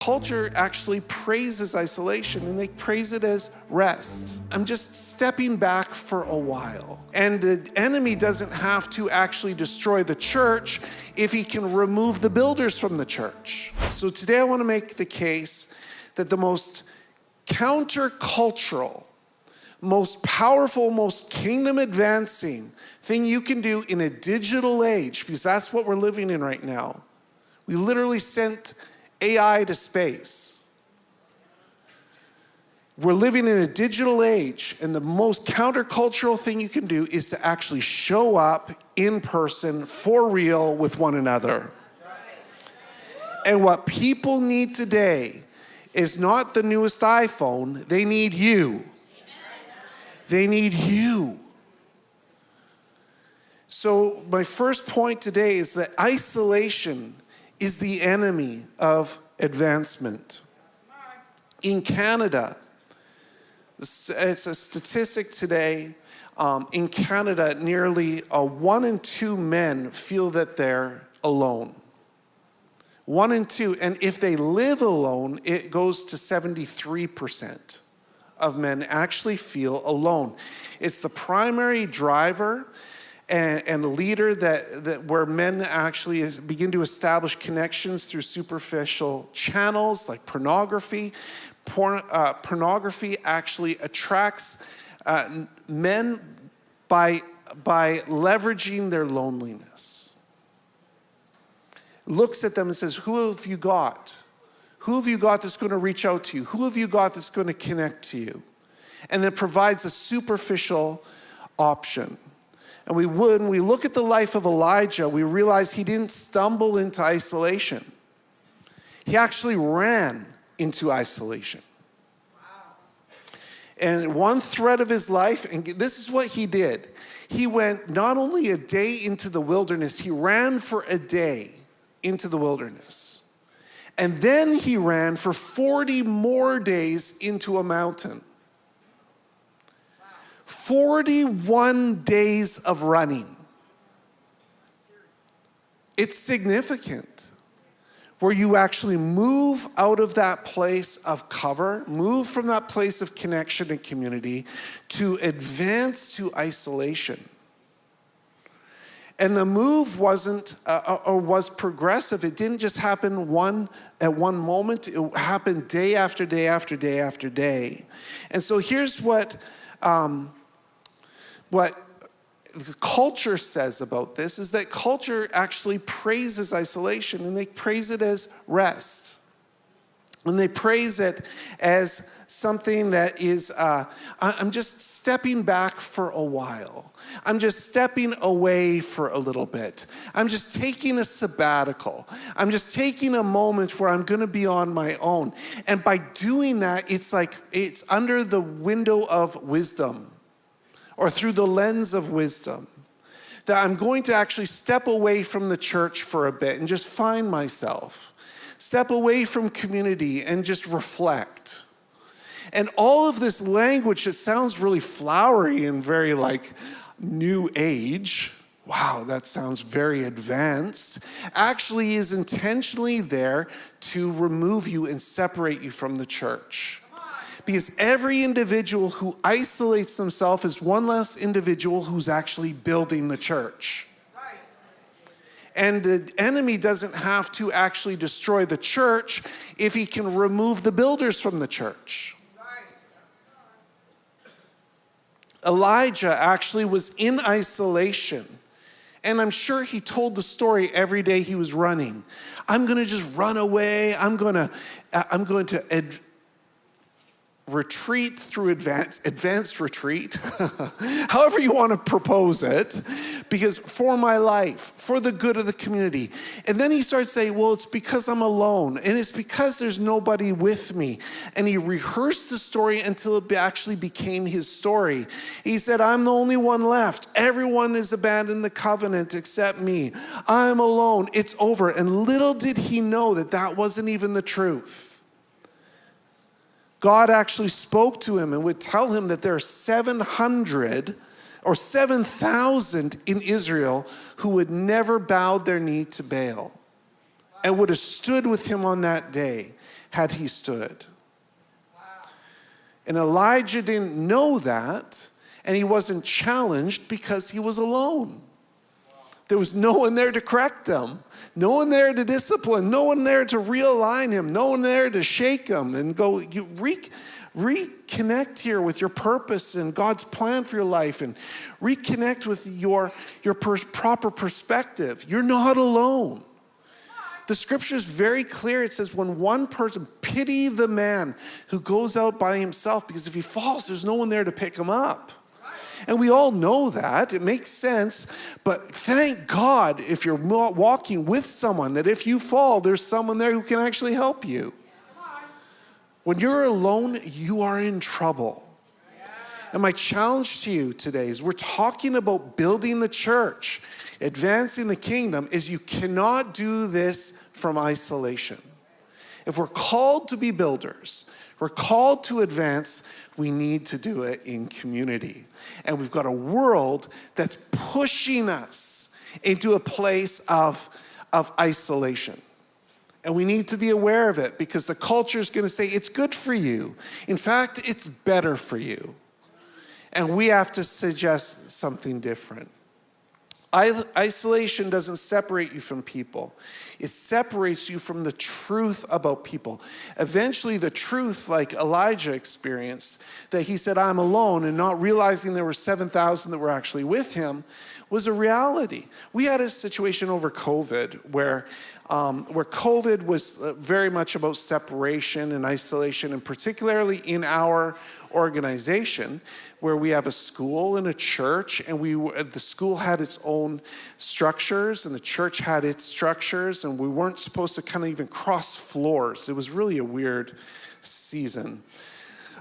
Culture actually praises isolation, and they praise it as rest. I'm just stepping back for a while. And the enemy doesn't have to actually destroy the church if he can remove the builders from the church. So today I want to make the case that the most countercultural, most powerful, most kingdom advancing thing you can do in a digital age, because that's what we're living in right now. We literally sent AI to space. We're living in a digital age, and the most countercultural thing you can do is to actually show up in person for real with one another. And what people need today is not the newest iPhone, they need you. They need you. So my first point today is that isolation is the enemy of advancement. In Canada, it's a statistic today, in Canada, nearly 1 in 2 men feel that they're alone. 1 in 2, and if they live alone, it goes to 73% of men actually feel alone. It's the primary driver and leader that where men actually begin to establish connections through superficial channels like pornography. Pornography actually attracts men by leveraging their loneliness. Looks at them and says, who have you got? Who have you got that's going to reach out to you? Who have you got that's going to connect to you? And then provides a superficial option. And when we look at the life of Elijah, we realize he didn't stumble into isolation. He actually ran into isolation. Wow. And one thread of his life, and this is what he did. He went not only a day into the wilderness, he ran for a day into the wilderness. And then he ran for 40 more days into a mountain. 41 days of running. It's significant. Where you actually move out of that place of cover, move from that place of connection and community to advance to isolation. And the move wasn't, or was progressive. It didn't just happen at one moment. It happened day after day after day after day. And so here's what the culture says about this is that culture actually praises isolation, and they praise it as rest. And they praise it as something that is, I'm just stepping back for a while. I'm just stepping away for a little bit. I'm just taking a sabbatical. I'm just taking a moment where I'm going to be on my own. And by doing that, it's like it's under the window of wisdom, or through the lens of wisdom, that I'm going to actually step away from the church for a bit and just find myself. Step away from community and just reflect. And all of this language that sounds really flowery and very like new age, wow, that sounds very advanced, actually is intentionally there to remove you and separate you from the church. Because every individual who isolates themselves is one less individual who's actually building the church. Right. And the enemy doesn't have to actually destroy the church if he can remove the builders from the church. Right. Elijah actually was in isolation. And I'm sure he told the story every day he was running. I'm going to just run away. I'm going to retreat through advanced retreat, however you want to propose it, because for my life, for the good of the community. And then he starts saying, well, it's because I'm alone, and it's because there's nobody with me. And he rehearsed the story until it actually became his story. He said, I'm the only one left. Everyone has abandoned the covenant except me. I'm alone. It's over. And little did he know that that wasn't even the truth. God actually spoke to him and would tell him that there are 700 or 7,000 in Israel who would never bow their knee to Baal and would have stood with him on that day. had he stood. And Elijah didn't know that, and he wasn't challenged because he was alone. There was no one there to correct them, no one there to discipline, no one there to realign him, no one there to shake him and go, you reconnect here with your purpose and God's plan for your life, and reconnect with your proper perspective. You're not alone. The scripture is very clear. It says, when one person, pity the man who goes out by himself, because if he falls, there's no one there to pick him up. And we all know that. It makes sense. But thank God if you're walking with someone, that if you fall, there's someone there who can actually help you. When you're alone, you are in trouble. And my challenge to you today is, we're talking about building the church, advancing the kingdom, is you cannot do this from isolation. If we're called to be builders, we're called to advance, we need to do it in community. And we've got a world that's pushing us into a place of isolation. And we need to be aware of it, because the culture is going to say it's good for you. In fact, it's better for you. And we have to suggest something different. Isolation doesn't separate you from people. It separates you from the truth about people. Eventually, the truth, like Elijah experienced, that he said, I'm alone, and not realizing there were 7,000 that were actually with him, was a reality. We had a situation over COVID where COVID was very much about separation and isolation, and particularly in our organization, where we have a school and a church, and the school had its own structures and the church had its structures, and we weren't supposed to kind of even cross floors. It was really a weird season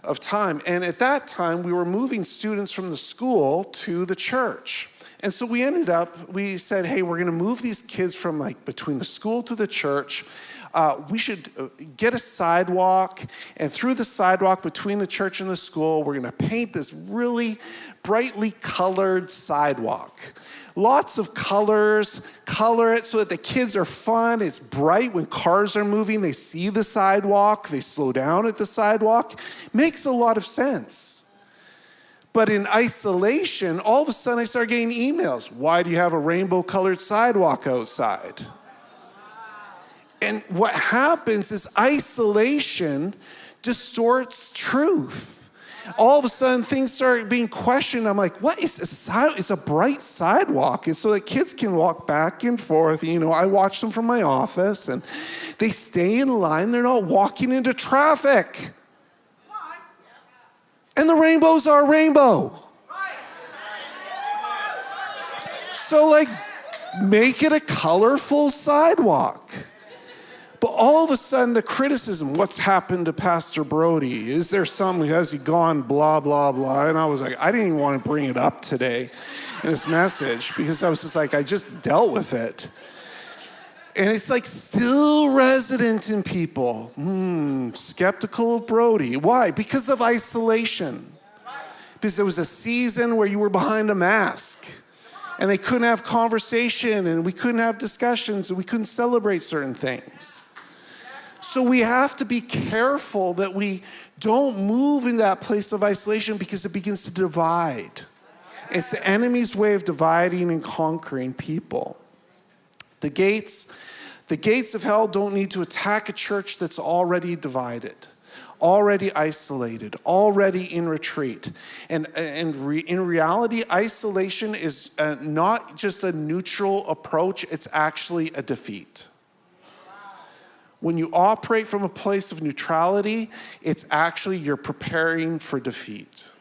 of time. And at that time, we were moving students from the school to the church. And so we said, hey, we're going to move these kids from like between the school to the church. We should get a sidewalk, and through the sidewalk between the church and the school, we're going to paint this really brightly colored sidewalk. Lots of colors, color it so that the kids are fun. It's bright. When cars are moving, they see the sidewalk. They slow down at the sidewalk. Makes a lot of sense. But in isolation, all of a sudden I started getting emails. Why do you have a rainbow colored sidewalk outside? And what happens is isolation distorts truth. All of a sudden, things start being questioned. I'm like, what? It's a bright sidewalk. It's so that kids can walk back and forth. You know, I watch them from my office, and they stay in line. They're not walking into traffic. And the rainbows are rainbow. So, like, make it a colorful sidewalk. But all of a sudden, the criticism, what's happened to Pastor Brody? Is there has he gone, blah, blah, blah? And I was like, I didn't even want to bring it up today in this message, because I was just like, I just dealt with it. And it's like still resident in people. Skeptical of Brody. Why? Because of isolation. Because there was a season where you were behind a mask, and they couldn't have conversation, and we couldn't have discussions, and we couldn't celebrate certain things. So we have to be careful that we don't move in that place of isolation, because it begins to divide. It's the enemy's way of dividing and conquering people. The gates of hell don't need to attack a church that's already divided, already isolated, already in retreat. And in reality, isolation is not just a neutral approach, it's actually a defeat. When you operate from a place of neutrality, it's actually you're preparing for defeat.